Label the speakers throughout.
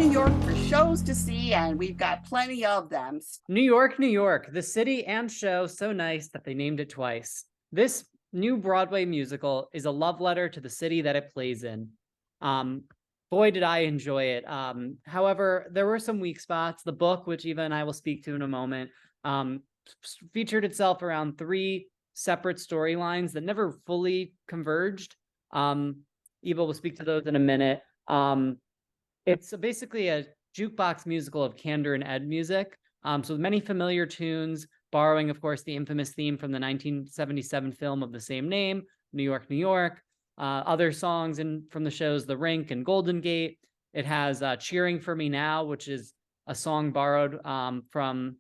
Speaker 1: New York for shows to see, and we've got plenty of them.
Speaker 2: New York, the city and show so nice that they named it twice. This new Broadway musical is a love letter to the city that it plays in. Boy, did I enjoy it. However, there were some weak spots. The book, which Eva and I will speak to in a moment, featured itself around 3 separate storylines that never fully converged. Eva will speak to those in a minute. It's basically a jukebox musical of Candor and Ed music. So with many familiar tunes, borrowing, of course, the infamous theme from the 1977 film of the same name, New York, New York. Other songs from the shows The Rink and Golden Gate. It has Cheering for Me Now, which is a song borrowed from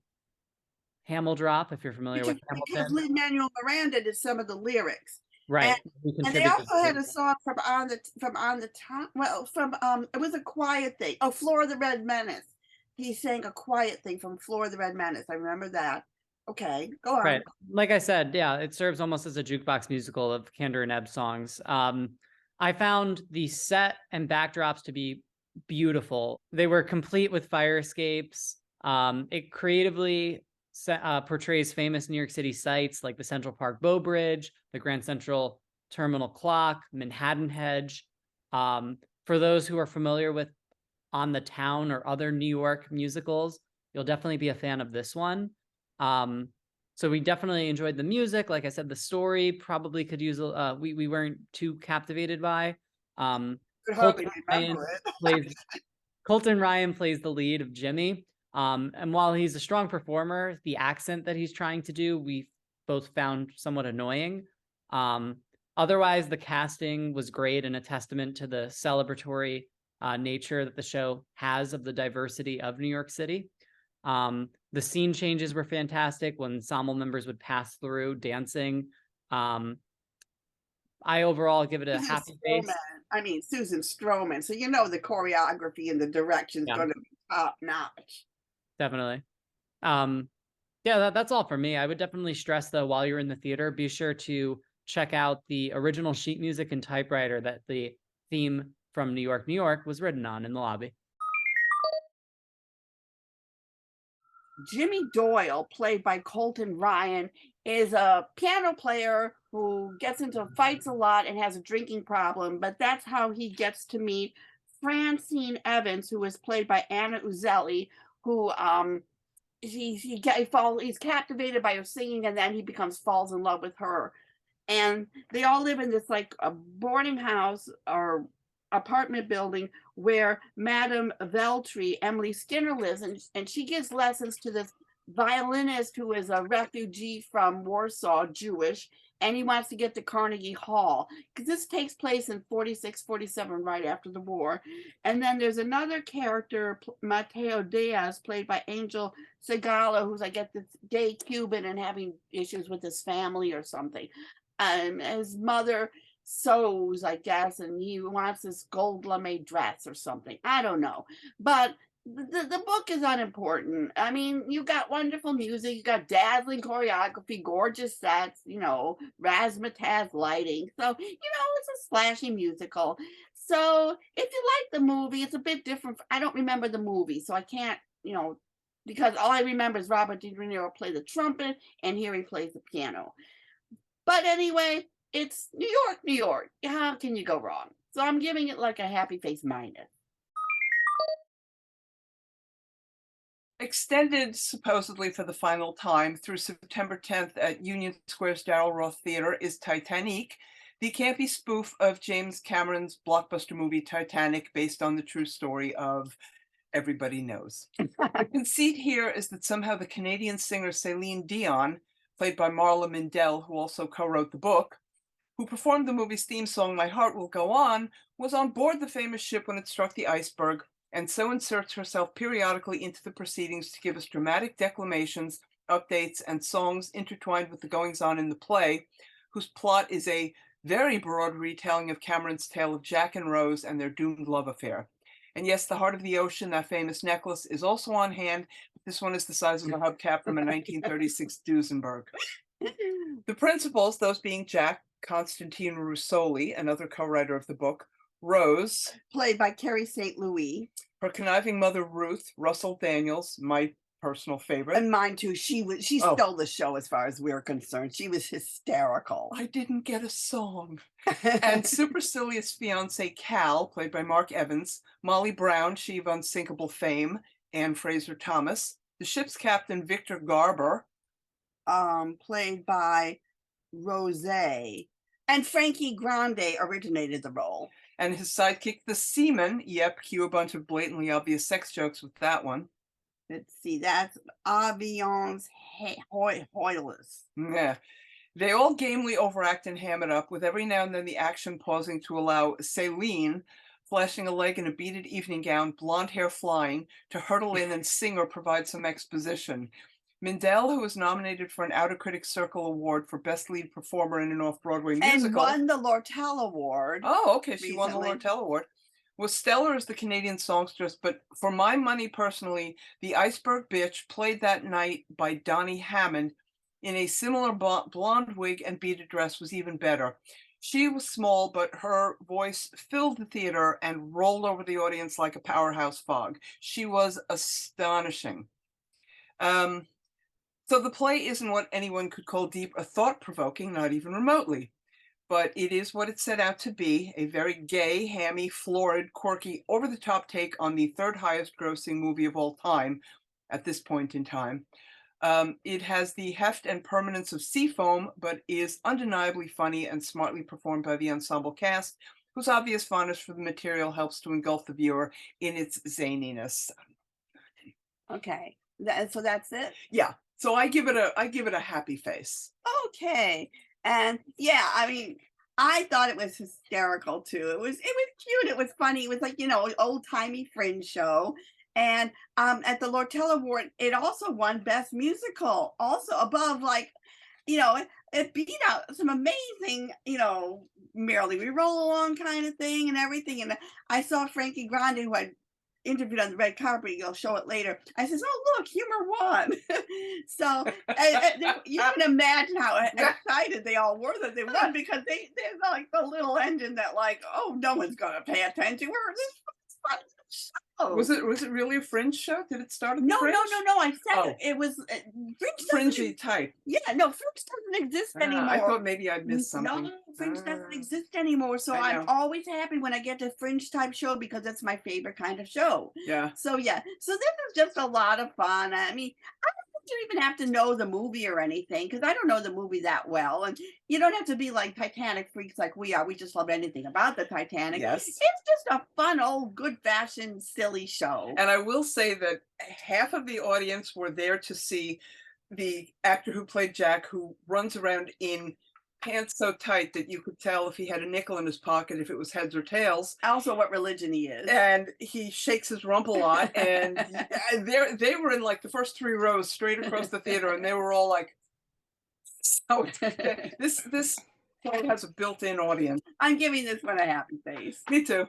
Speaker 2: Hamildrop, if you're familiar with Hamilton.
Speaker 1: Because Lin-Manuel Miranda did some of the lyrics.
Speaker 2: Right.
Speaker 1: And they also had a song from On the Top. Well, it was a quiet thing. Oh, Flora the Red Menace. He sang a quiet thing from Flora the Red Menace. I remember that. Okay, go on.
Speaker 2: Right. Like I said, yeah, it serves almost as a jukebox musical of Candor and Ebb songs. I found the set and backdrops to be beautiful. They were complete with fire escapes. It creatively portrays famous New York City sites like the Central Park Bow Bridge, the Grand Central Terminal Clock, Manhattan Hedge. For those who are familiar with On the Town or other New York musicals, you'll definitely be a fan of this one. So we definitely enjoyed the music. Like I said, the story probably could use we weren't too captivated by. Colton Ryan plays the lead of Jimmy. And while he's a strong performer, the accent that he's trying to do, we both found somewhat annoying. Otherwise, the casting was great and a testament to the celebratory nature that the show has of the diversity of New York City. The scene changes were fantastic when ensemble members would pass through dancing. I overall give it a happy face.
Speaker 1: I mean, Susan Stroman. So you know the choreography and the direction is going to be top notch.
Speaker 2: Definitely. Yeah, that's all for me. I would definitely stress, though, while you're in the theater, be sure to check out the original sheet music and typewriter that the theme from New York, New York was written on in the lobby.
Speaker 1: Jimmy Doyle, played by Colton Ryan, is a piano player who gets into fights a lot and has a drinking problem, but that's how he gets to meet Francine Evans, who is played by Anna Uzelli, who he's captivated by her singing, and then he falls in love with her. And they all live in this like a boarding house or apartment building where Madame Veltri, Emily Skinner, lives, and she gives lessons to this violinist who is a refugee from Warsaw, Jewish, and he wants to get to Carnegie Hall because this takes place in 46, 47, right after the war. And then there's another character, Mateo Diaz, played by Angel Segala, who's I guess this gay Cuban and having issues with his family or something. His mother sews, I guess, and he wants this gold lame dress or something. I don't know. But the book is unimportant. I mean, you got wonderful music, you got dazzling choreography, gorgeous sets, razzmatazz lighting. So, it's a splashy musical. So if you like the movie, it's a bit different. I don't remember the movie, so I can't, because all I remember is Robert De Niro play the trumpet and here he plays the piano. But anyway, it's New York, New York. How can you go wrong? So I'm giving it like a happy face minus.
Speaker 3: Extended supposedly for the final time through September 10th at Union Square's Darrell Roth Theater is Titanique, the campy spoof of James Cameron's blockbuster movie Titanic, based on the true story of everybody knows. The conceit here is that somehow the Canadian singer Celine Dion, played by Marla Mindell, who also co-wrote the book, who performed the movie's theme song My Heart Will Go On, was on board the famous ship when it struck the iceberg, and so inserts herself periodically into the proceedings to give us dramatic declamations, updates, and songs intertwined with the goings-on in the play, whose plot is a very broad retelling of Cameron's tale of Jack and Rose and their doomed love affair. And yes, the Heart of the Ocean, that famous necklace, is also on hand. This one is the size of a hubcap from a 1936 Duesenberg. The principals, those being Jack, Constantine Russoli, another co-writer of the book, Rose,
Speaker 1: played by Carrie St. Louis.
Speaker 3: her conniving mother, Ruth, Russell Daniels, my personal favorite.
Speaker 1: And mine too. She
Speaker 3: Oh.
Speaker 1: stole the show as far as we were concerned. She was hysterical.
Speaker 3: I didn't get a song. And supercilious fiance Cal, played by Mark Evans, Molly Brown, she of unsinkable fame, Anne Fraser Thomas, the ship's captain Victor Garber,
Speaker 1: played by Rose, and Frankie Grande originated the role.
Speaker 3: and his sidekick, the seaman. Yep, cue a bunch of blatantly obvious sex jokes with that one.
Speaker 1: Let's see, that's Avions Hoyless.
Speaker 3: Yeah. They all gamely overact and ham it up, with every now and then the action pausing to allow Céline, flashing a leg in a beaded evening gown, blonde hair flying, to hurtle in and sing or provide some exposition. Mindell, who was nominated for an Outer Critics Circle Award for Best Lead Performer in an Off-Broadway Musical.
Speaker 1: And won the Lortel Award.
Speaker 3: Oh, okay, she won the
Speaker 1: recently.
Speaker 3: Lortel Award. Was stellar as the Canadian songstress, but for my money personally, the Iceberg Bitch, played that night by Donnie Hammond in a similar blonde wig and beaded dress, was even better. She was small, but her voice filled the theater and rolled over the audience like a powerhouse fog. She was astonishing. So the play isn't what anyone could call deep or thought-provoking, not even remotely. But it is what it set out to be, a very gay, hammy, florid, quirky, over-the-top take on the third highest grossing movie of all time at this point in time. It has the heft and permanence of Seafoam, but is undeniably funny and smartly performed by the ensemble cast, whose obvious fondness for the material helps to engulf the viewer in its zaniness.
Speaker 1: Okay, so that's it.
Speaker 3: Yeah, so I give it a happy face.
Speaker 1: Okay, and yeah, I mean, I thought it was hysterical too. It was cute. It was funny. It was like, you know, an old timey fringe show. And at the Lortel Award, it also won Best Musical, also above, like, you know, it beat out some amazing, you know, Merrily We Roll Along kind of thing and everything. And I saw Frankie Grande, who I interviewed on the red carpet. You'll show it later. I says, "Oh, look, humor won." So you can imagine how excited they all were that they won, because they're like the little engine that, like, oh, no one's gonna pay attention to her. This is fun show.
Speaker 3: Was it really a fringe show? Did it start at the
Speaker 1: No,
Speaker 3: fringe?
Speaker 1: no. I said
Speaker 3: Oh.
Speaker 1: it was
Speaker 3: Fringy type.
Speaker 1: Yeah, no, fringe doesn't exist anymore.
Speaker 3: I thought maybe I'd missed something.
Speaker 1: No, fringe doesn't exist anymore. So
Speaker 3: I
Speaker 1: I'm
Speaker 3: know.
Speaker 1: always happy when I get to fringe type show, because that's my favorite kind of show.
Speaker 3: Yeah.
Speaker 1: So yeah, so this is just a lot of fun. I mean, I don't even have to know the movie or anything, because I don't know the movie that well. And you don't have to be like Titanic freaks like we are. We just love anything about the Titanic.
Speaker 3: Yes.
Speaker 1: It's just a fun, old, good-fashioned, silly show.
Speaker 3: And I will say that half of the audience were there to see the actor who played Jack, who runs around in pants so tight that you could tell if he had a nickel in his pocket if it was heads or tails.
Speaker 1: Also, what religion he is.
Speaker 3: And he shakes his rump a lot. And they were in like the first 3 rows straight across the theater, and they were all like, so this play has a built-in audience.
Speaker 1: I'm giving this one a happy face.
Speaker 3: Me too.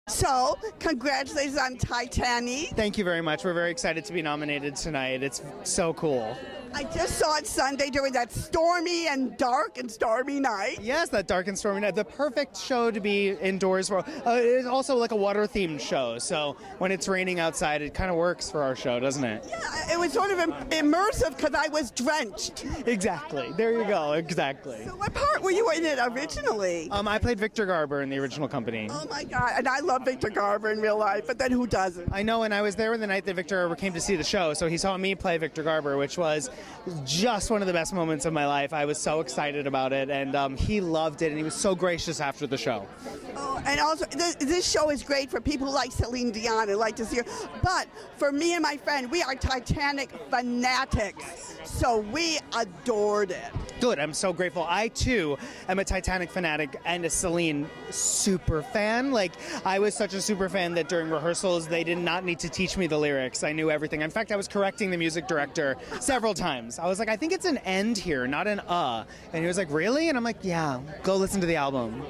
Speaker 1: So, congratulations on Titanique.
Speaker 4: Thank you very much. We're very excited to be nominated tonight. It's so cool.
Speaker 1: I just saw it Sunday during that stormy and dark and stormy night.
Speaker 4: Yes, that dark and stormy night. The perfect show to be indoors for. It's also like a water-themed show, so when it's raining outside, it kind of works for our show, doesn't it?
Speaker 1: Yeah, it was sort of immersive because I was drenched.
Speaker 4: Exactly. There you go. Exactly.
Speaker 1: So what part were you in it originally?
Speaker 4: I played Victor Garber in the original company.
Speaker 1: Oh my God, and I love Victor Garber in real life, but then who doesn't?
Speaker 4: I know, and I was there the night that Victor Garber came to see the show, so he saw me play Victor Garber, which was just one of the best moments of my life. I was so excited about it, and he loved it, and he was so gracious after the show.
Speaker 1: Oh, and also, this show is great for people who like Celine Dion and like to see her. But for me and my friend, we are Titanic fanatics, so we adored it.
Speaker 4: Good, I'm so grateful. I, too, am a Titanic fanatic and a Celine super fan. Like, I was such a super fan that during rehearsals, they did not need to teach me the lyrics. I knew everything. In fact, I was correcting the music director several times. I was like, I think it's an end here, not an And he was like, really? And I'm like, yeah, go listen to the album.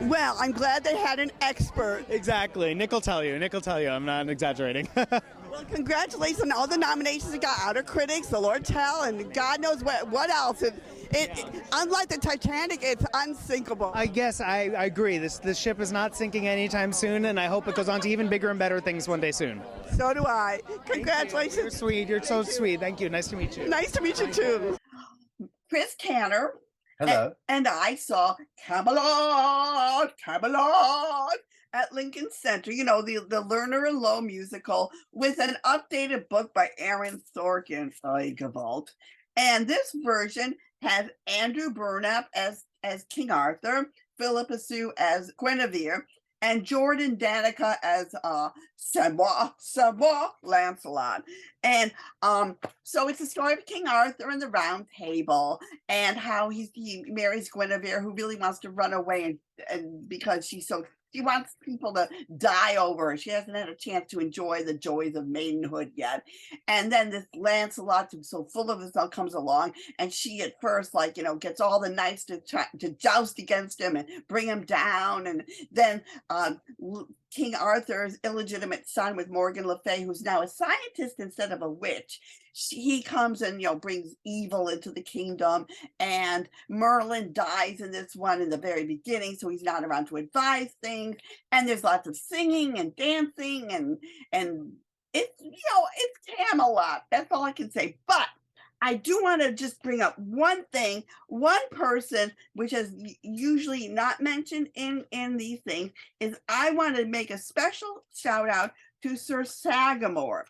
Speaker 1: Well, I'm glad they had an expert.
Speaker 4: Exactly. Nick will tell you. I'm not exaggerating.
Speaker 1: Well, congratulations on all the nominations you got. Outer Critics, the Lortel, and God knows what else. It
Speaker 5: Unlike the Titanic, it's unsinkable.
Speaker 4: I guess I agree. This ship is not sinking anytime soon, and I hope it goes on to even bigger and better things one day soon.
Speaker 5: So do I. Congratulations.
Speaker 4: You're sweet. You're so sweet. Thank you. Nice to meet you.
Speaker 5: Nice to meet you too.
Speaker 1: Chris Tanner
Speaker 6: Hello.
Speaker 1: and I saw Camelot at Lincoln Center, you know, the Lerner and Lowe musical with an updated book by Aaron Sorkin, Gewalt. And this version has Andrew Burnap as King Arthur, Philippa Sue as Guinevere, and Jordan Danica as Samoa Lancelot. And so it's the story of King Arthur and the Round Table and how he marries Guinevere, who really wants to run away and because she wants people to die over her. She hasn't had a chance to enjoy the joys of maidenhood yet. And then this Lancelot, who's so full of himself, comes along, and she at first, like, you know, gets all the knights to joust against him and bring him down. And then King Arthur's illegitimate son with Morgan Le Fay, who's now a scientist instead of a witch, he comes and, you know, brings evil into the kingdom. And Merlin dies in this one in the very beginning, so he's not around to advise things. And there's lots of singing and dancing, and it's, you know, it's Camelot. That's all I can say. But I do want to just bring up one thing, one person, which is usually not mentioned in these things, is I want to make a special shout out to Sir Sagamore,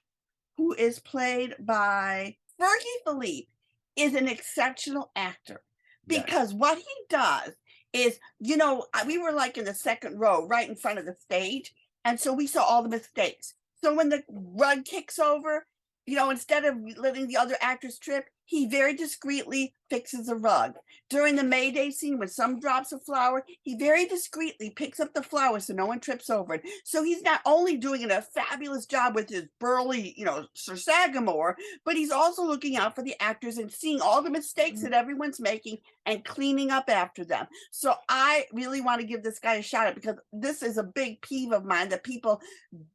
Speaker 1: who is played by Fergie Philippe, is an exceptional actor. Because what he does is, you know, we were like in the second row, right in front of the stage. And so we saw all the mistakes. So when the rug kicks over, you know, instead of letting the other actors trip, he very discreetly fixes the rug. During the Mayday scene, when some drops a flower, he very discreetly picks up the flower so no one trips over it. So he's not only doing a fabulous job with his burly, you know, Sir Sagamore, but he's also looking out for the actors and seeing all the mistakes that everyone's making and cleaning up after them. So I really want to give this guy a shout out, because this is a big peeve of mine, that people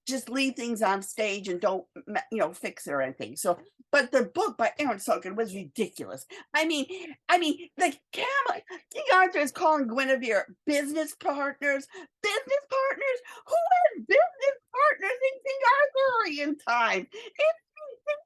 Speaker 1: just leave things on stage and don't, you know, fix it or anything. So, but the book by Aaron Sorkin was ridiculous. I mean, the King Arthur is calling Guinevere business partners. Who has business partners in King Arthurian time? It's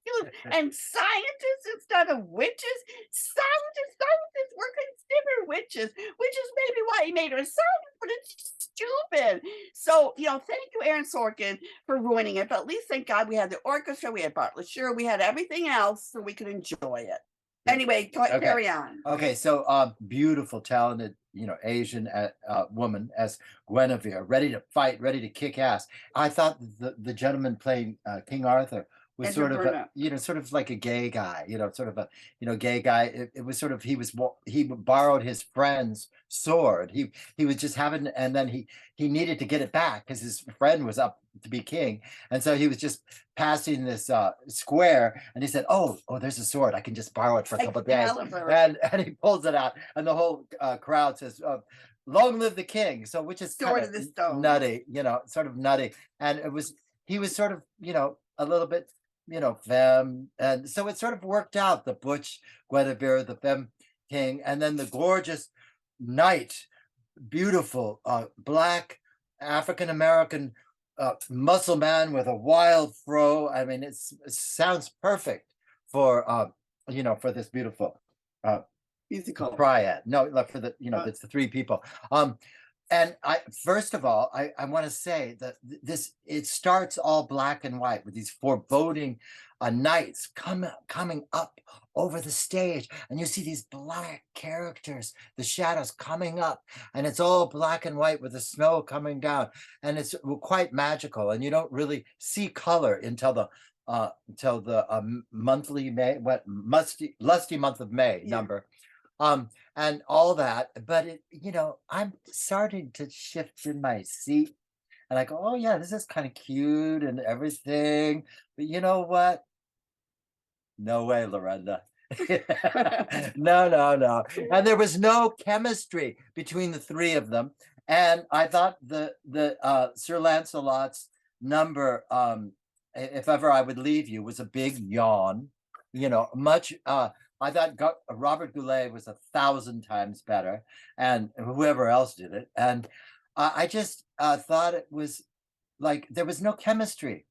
Speaker 1: ridiculous. And scientists instead of witches. Scientists were considered witches, which is maybe why he made her a scientist, but it's stupid. So, you know, thank you, Aaron Sorkin, for ruining it. But at least, thank God, we had the orchestra, we had Bartlett Shure, we had everything else so we could enjoy it. Anyway, carry on.
Speaker 6: Okay, so beautiful, talented, you know, Asian woman as Guinevere, ready to fight, ready to kick ass. I thought the gentleman playing King Arthur was
Speaker 1: Andrew
Speaker 6: sort of
Speaker 1: Burnap.
Speaker 6: you know, sort of like a gay guy, you know, sort of a, you know, gay guy. It was sort of, he borrowed his friend's sword. He was just having, and then he needed to get it back because his friend was up to be king, and so he was just passing this square, and he said, oh, there's a sword, I can just borrow it for a couple of days, and he pulls it out, and the whole crowd says, long live the king. So, which is
Speaker 1: Sword of the stone.
Speaker 6: nutty, you know, sort of nutty. And he was sort of, you know, a little bit, you know, femme, and so it sort of worked out, the butch Guinevere, the femme king, and then the gorgeous knight, beautiful black African-American muscle man with a wild fro. I mean, it sounds perfect for you know, for this beautiful
Speaker 1: musical
Speaker 6: triad. No, for the, you know, it's the three people. And first of all, I want to say that it starts all black and white with these foreboding knights coming up over the stage, and you see these black characters, the shadows coming up, and it's all black and white with the snow coming down, and it's quite magical, and you don't really see color until the monthly May, lusty month of May number. And all that, but it, you know, I'm starting to shift in my seat, and I go, oh yeah, this is kind of cute and everything, but you know what? No way, Lorenda. No. And there was no chemistry between the three of them. And I thought the Sir Lancelot's number, if ever I would leave you, was a big yawn, you know, much I thought Robert Goulet was 1,000 times better, and whoever else did it. And I just thought it was like there was no chemistry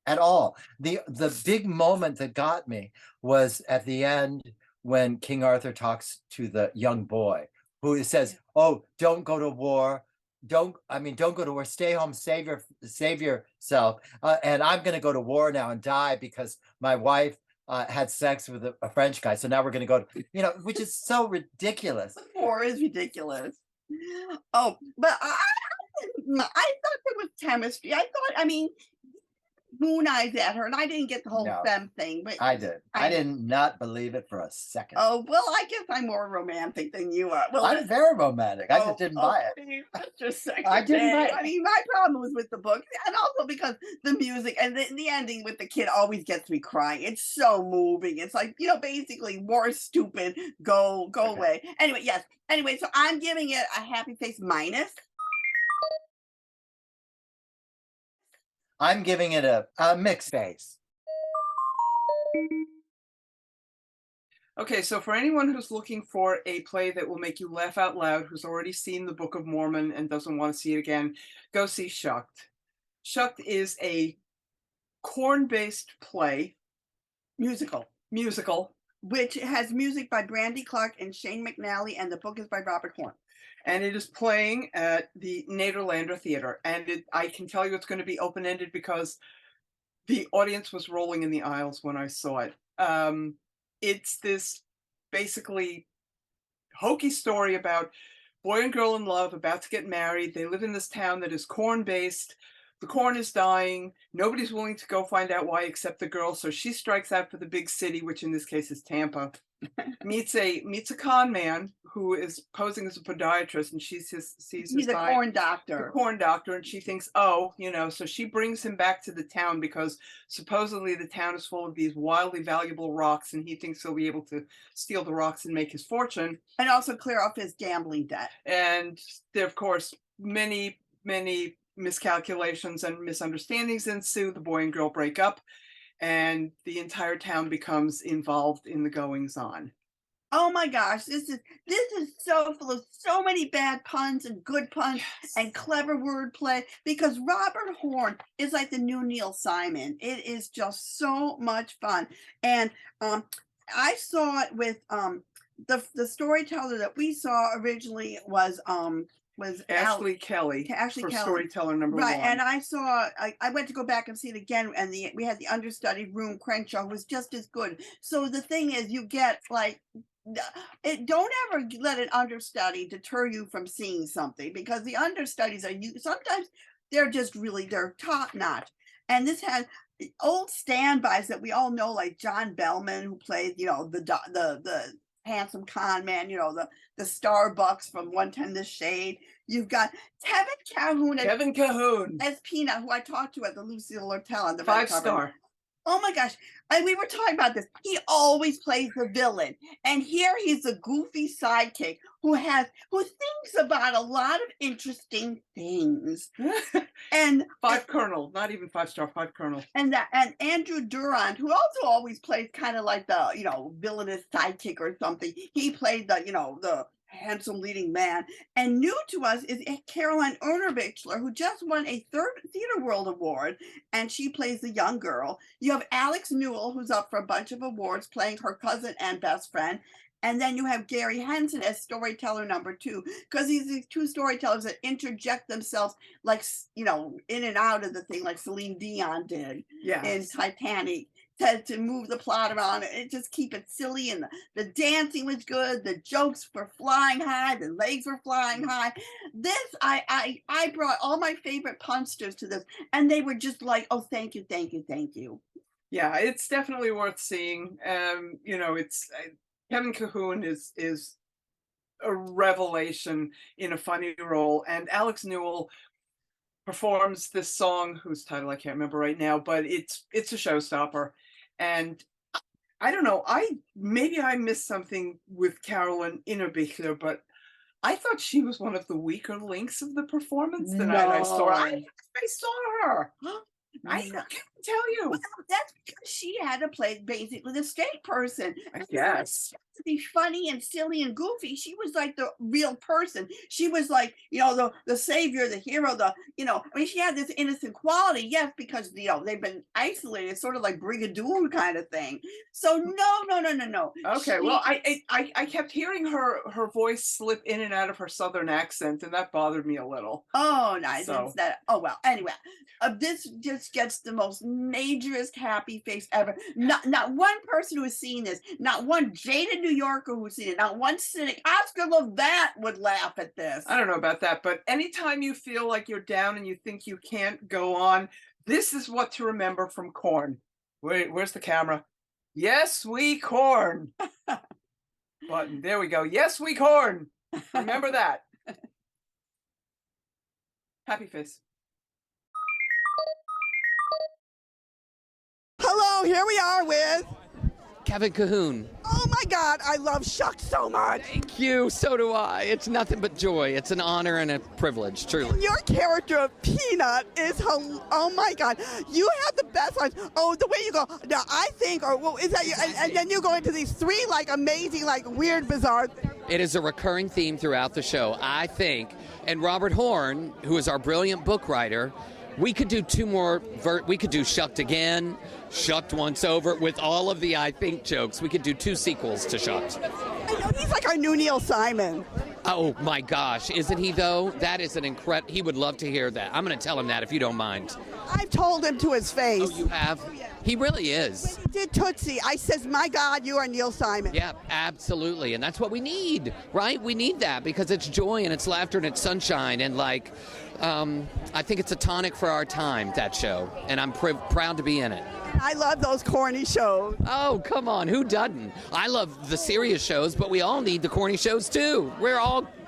Speaker 6: at all. The big moment that got me was at the end when King Arthur talks to the young boy who says, "Oh, don't go to war. Don't go to war. Stay home. Save yourself. And I'm going to go to war now and die because my wife had sex with a French guy. So now we're going to go to, which is so ridiculous."
Speaker 1: War is ridiculous. Oh, but I thought there was chemistry. I mean, moon eyes at her, and I didn't get the whole
Speaker 6: No.
Speaker 1: femme thing, but
Speaker 6: I did. I did not believe it for a second.
Speaker 1: oh, well, I guess I'm more romantic than you are. Well,
Speaker 6: I'm very romantic. I just didn't buy it.
Speaker 1: Please, that's just second
Speaker 6: I didn't buy
Speaker 1: day.
Speaker 6: it.
Speaker 1: I mean, my problem was with the book, and also because the music and the ending with the kid always gets me crying. It's so moving. It's like, basically war is stupid. Go away. Anyway, yes. Anyway, so I'm giving it a happy face minus.
Speaker 6: I'm giving it a mixed face.
Speaker 3: Okay, so for anyone who's looking for a play that will make you laugh out loud, who's already seen the Book of Mormon and doesn't want to see it again, go see Shucked. Shucked is a corn-based play,
Speaker 1: Musical, which has music by Brandy Clark and Shane McNally, and the book is by Robert Horn.
Speaker 3: and it is playing at the Nederlander Theater. And I can tell you it's going to be open-ended because the audience was rolling in the aisles when I saw it. It's this basically hokey story about boy and girl in love, about to get married. They live in this town that is corn-based. The corn is dying. Nobody's willing to go find out why except the girl. So she strikes out for the big city, which in this case is Tampa. meets a con man who is posing as a podiatrist, and she's
Speaker 1: He's a corn doctor.
Speaker 3: Corn doctor, and she thinks, oh, so she brings him back to the town because supposedly the town is full of these wildly valuable rocks, and he thinks he'll be able to steal the rocks and make his fortune.
Speaker 1: And also clear off his gambling debt.
Speaker 3: And there, of course, many miscalculations and misunderstandings ensue. The boy and girl break up, and the entire town becomes involved in the goings on.
Speaker 1: Oh my gosh, this is so full of so many bad puns and good puns and clever wordplay, because Robert Horn is like the new Neil Simon. It is just so much fun. And I saw it with the storyteller that we saw originally was
Speaker 3: Ashley Kelly for storyteller number one.
Speaker 1: And I went to go back and see it again, and we had the understudy Room Crenshaw, was just as good. So the thing is, you get don't ever let an understudy deter you from seeing something, because the understudies sometimes they're top notch. And this has old standbys that we all know, like John Bellman, who played the handsome con man, the Starbucks from 110 The Shade. You've got Kevin Cahoon as Peanut, who I talked to at the Lucille Lortel on the
Speaker 3: 5-star.
Speaker 1: Oh my gosh. And we were talking about this. He always plays the villain. And here he's a goofy sidekick who thinks about a lot of interesting things. And
Speaker 3: 5 Colonel, not even 5-star, 5 Colonel.
Speaker 1: And Andrew Durand, who also always plays kind of like the, villainous sidekick or something. He played the handsome leading man. And new to us is Caroline Ernerbichler, who just won a 3rd Theater World Award, and she plays the young girl. You have Alex Newell, who's up for a bunch of awards, playing her cousin and best friend. And then you have Gary Henson as storyteller number 2, because these 2 storytellers that interject themselves in and out of the thing, like Celine Dion did in Titanique. To move the plot around and just keep it silly, and the dancing was good, the jokes were flying high, the legs were flying high. This I brought all my favorite punsters to this, and they were just like, oh, thank you.
Speaker 3: Yeah, it's definitely worth seeing. It's Kevin Cahoon is a revelation in a funny role, and Alex Newell performs this song whose title I can't remember right now, but it's a showstopper. And I don't know, maybe I missed something with Caroline Innerbichler, but I thought she was one of the weaker links of the performance the night I saw her. I saw her. I
Speaker 1: No.
Speaker 3: can't tell you.
Speaker 1: Well, that's because she had to play basically the state person.
Speaker 3: I
Speaker 1: And
Speaker 3: guess.
Speaker 1: to be funny and silly and goofy, she was like the real person. She was like, you know, the savior, the hero, I mean, she had this innocent quality, yes, because they've been isolated, sort of like Brigadoon kind of thing. So no.
Speaker 3: Okay, well, I kept hearing her voice slip in and out of her southern accent, and that bothered me a little.
Speaker 1: Oh, nice.
Speaker 3: So-
Speaker 1: It's that. Oh well. Anyway, this just gets the most majorest happy face ever. Not one person who's seen this. Not one jaded New Yorker who's seen it. Not one cynic. Oscar Levant would laugh at this.
Speaker 3: I don't know about that, but anytime you feel like you're down and you think you can't go on, this is what to remember from Corn. Wait, where's the camera? Yes, we Corn. Button. There we go. Yes, we Corn. Remember that. Happy face.
Speaker 5: Hello, here we are with.
Speaker 7: Kevin Cahoon.
Speaker 5: Oh my God, I love Shucked so much.
Speaker 7: Thank you. So do I. It's nothing but joy. It's an honor and a privilege, truly.
Speaker 5: Your character of Peanut is, oh my God, you have the best lines. Oh, the way you go, now I think, or well, is that you? And then you go into these three like amazing, like weird, bizarre things.
Speaker 7: It is a recurring theme throughout the show, I think. And Robert Horn, who is our brilliant book writer, we could do two more, we could do Shucked again, Shucked once over, with all of the I think jokes. We could do 2 sequels to Shucked.
Speaker 5: I know he's like our new Neil Simon.
Speaker 7: Oh my gosh, isn't he though? That is an incredible, he would love to hear that. I'm going to tell him that if you don't mind.
Speaker 5: I've told him to his face.
Speaker 7: Oh, you have? He really is.
Speaker 5: He did Tootsie. I says, my God, you are Neil Simon.
Speaker 7: Yeah, absolutely. And that's what we need, right? We need that because it's joy and it's laughter and it's sunshine. And like, I think it's a tonic for our time, that show. And I'm proud to be in it.
Speaker 5: I love those corny shows.
Speaker 7: Oh, come on. Who doesn't? I love the serious shows, but we all need the corny shows too.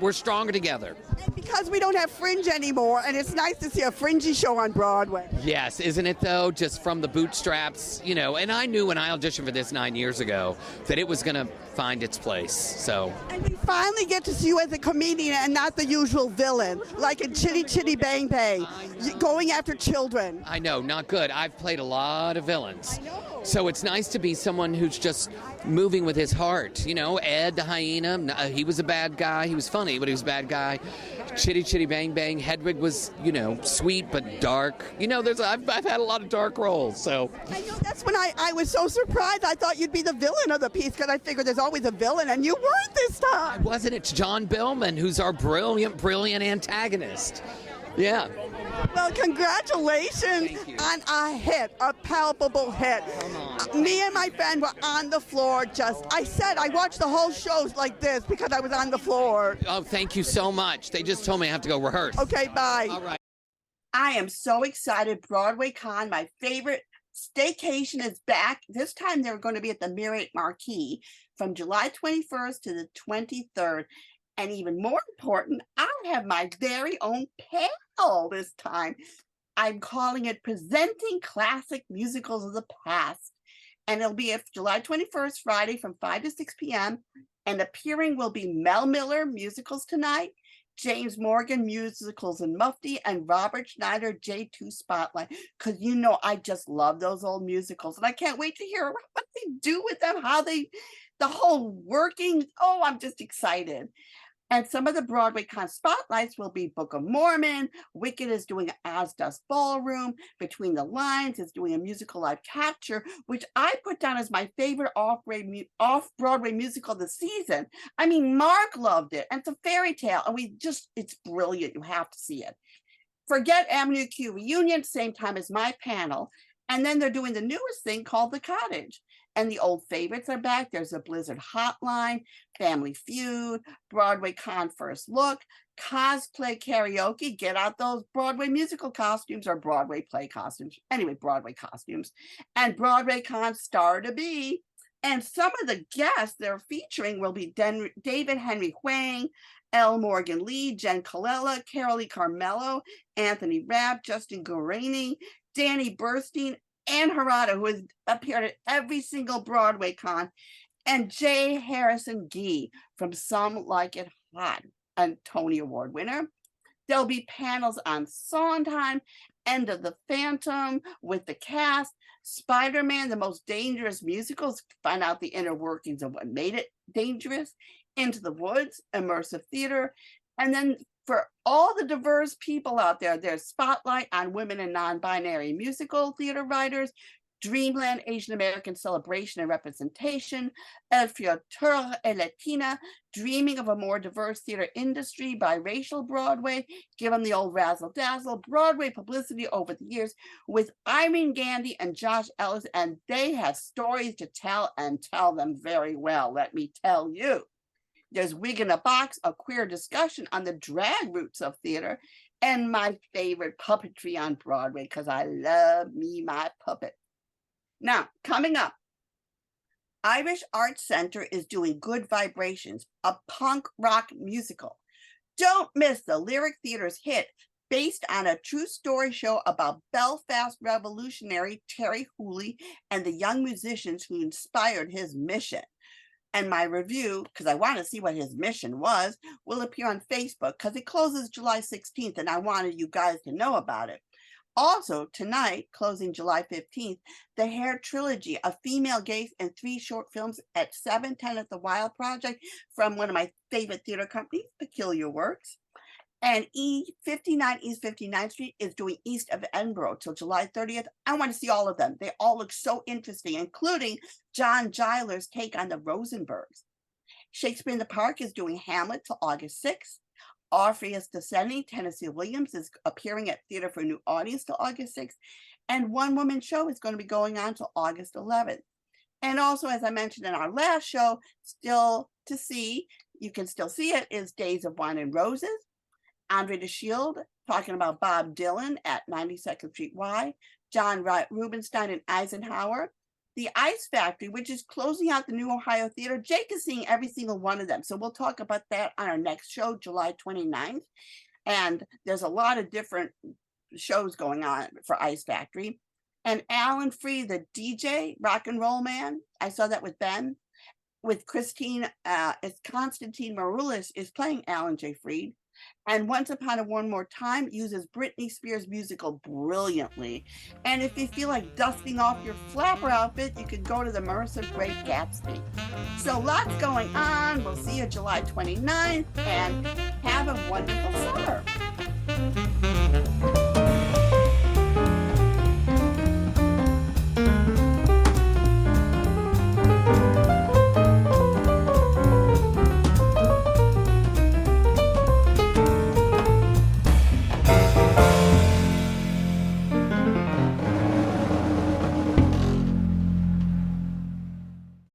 Speaker 7: We're stronger together.
Speaker 5: And because we don't have Fringe anymore, and it's nice to see a fringy show on Broadway.
Speaker 7: Yes, isn't it though? Just from the bootstraps, and I knew when I auditioned for this 9 years ago that it was going to find its place. So.
Speaker 5: And we finally get to see you as a comedian and not the usual villain, like in Chitty Chitty Bang Bang, going after children.
Speaker 7: I know, not good. I've played a lot of villains.
Speaker 5: I know.
Speaker 7: So it's nice to be someone who's just moving with his heart. Ed the hyena, he was a bad guy. He was funny, but he was a bad guy. Chitty Chitty Bang Bang, Hedwig was, sweet but dark. I've had a lot of dark roles, so.
Speaker 5: I know, that's when I was so surprised. I thought you'd be the villain of the piece because I figured there's always a villain, and you weren't this time.
Speaker 7: Wasn't it John Billman, who's our brilliant antagonist? Yeah.
Speaker 5: Well, congratulations on a hit, a palpable hit. Me and my friend were on the floor I watched the whole show like this because I was on the floor.
Speaker 7: Oh, thank you so much. They just told me I have to go rehearse.
Speaker 5: Okay, bye.
Speaker 7: All right.
Speaker 1: I am so excited. BroadwayCon, my favorite staycation, is back. This time they're going to be at the Marriott Marquis from July 21st to the 23rd. And even more important, I have my very own panel this time. I'm calling it Presenting Classic Musicals of the Past. And it'll be July 21st, Friday from 5 to 6 p.m. And appearing will be Mel Miller, Musicals Tonight, James Morgan, Musicals and Mufti, and Robert Schneider, J2 Spotlight. Because I just love those old musicals. And I can't wait to hear what they do with them, the whole working. Oh, I'm just excited. And some of the BroadwayCon spotlights will be Book of Mormon. Wicked is doing As Does Ballroom. Between the Lines is doing a musical live capture, which I put down as my favorite off-Broadway musical of the season. I mean, Mark loved it. And it's a fairy tale. And it's brilliant. You have to see it. Forget Avenue Q Reunion, same time as my panel. And then they're doing the newest thing called The Cottage. And the old favorites are back. There's a Blizzard Hotline, Family Feud, BroadwayCon First Look, cosplay karaoke. Get out those Broadway musical costumes or Broadway play costumes. Anyway, Broadway costumes. And BroadwayCon Star to Be. And some of the guests they're featuring will be David Henry Hwang, L. Morgan Lee, Jen Colella, Carolee Carmelo, Anthony Rapp, Justin Guarini, Danny Burstein, Ann Harada, who has appeared at every single BroadwayCon, and J. Harrison Gee from Some Like It Hot, a Tony Award winner. There'll be panels on Sondheim, End of the Phantom with the cast, Spider-Man, the most dangerous musicals, find out the inner workings of what made it dangerous, Into the Woods, immersive theater. And then for all the diverse people out there, there's spotlight on women and non-binary musical theater writers, Dreamland Asian American Celebration and Representation, El Futuro et Latina, Dreaming of a More Diverse Theater Industry, Biracial Broadway, give them the old razzle dazzle, Broadway publicity over the years with Irene Gandy and Josh Ellis, and they have stories to tell and tell them very well, let me tell you. There's Wig in a Box, a queer discussion on the drag roots of theater, and my favorite, puppetry on Broadway, because I love me my puppet. Now, coming up, Irish Arts Center is doing Good Vibrations, a punk rock musical. Don't miss the Lyric Theatre's hit based on a true story show about Belfast revolutionary Terry Hooley and the young musicians who inspired his mission. And my review, because I want to see what his mission was, will appear on Facebook because it closes July 16th and I wanted you guys to know about it. Also, tonight, closing July 15th, the Hare Trilogy, a female gaze and 3 short films at 7:10 at the Wild Project from one of my favorite theater companies, Peculiar Works. And East 59th Street is doing East of Edinburgh till July 30th. I want to see all of them. They all look so interesting, including John Giler's take on the Rosenbergs. Shakespeare in the Park is doing Hamlet till August 6th. Orpheus Descending, Tennessee Williams is appearing at Theater for a New Audience till August 6th. And One Woman Show is going to be going on till August 11th. And also, as I mentioned in our last show, still to see, you can still see it, is Days of Wine and Roses. André the Shield talking about Bob Dylan at 92nd Street Y. John Rubinstein and Eisenhower. The Ice Factory, which is closing out the New Ohio Theater. Jake is seeing every single one of them. So we'll talk about that on our next show, July 29th. And there's a lot of different shows going on for Ice Factory. And Alan Free, the DJ, rock and roll man. I saw that with Ben. With Christine, it's Constantine Maroulis is playing Alan J. Freed. And Once Upon a One More Time uses Britney Spears' musical brilliantly. And if you feel like dusting off your flapper outfit, you could go to the Mercer Great Gatsby. So lots going on. We'll see you July 29th and have a wonderful summer.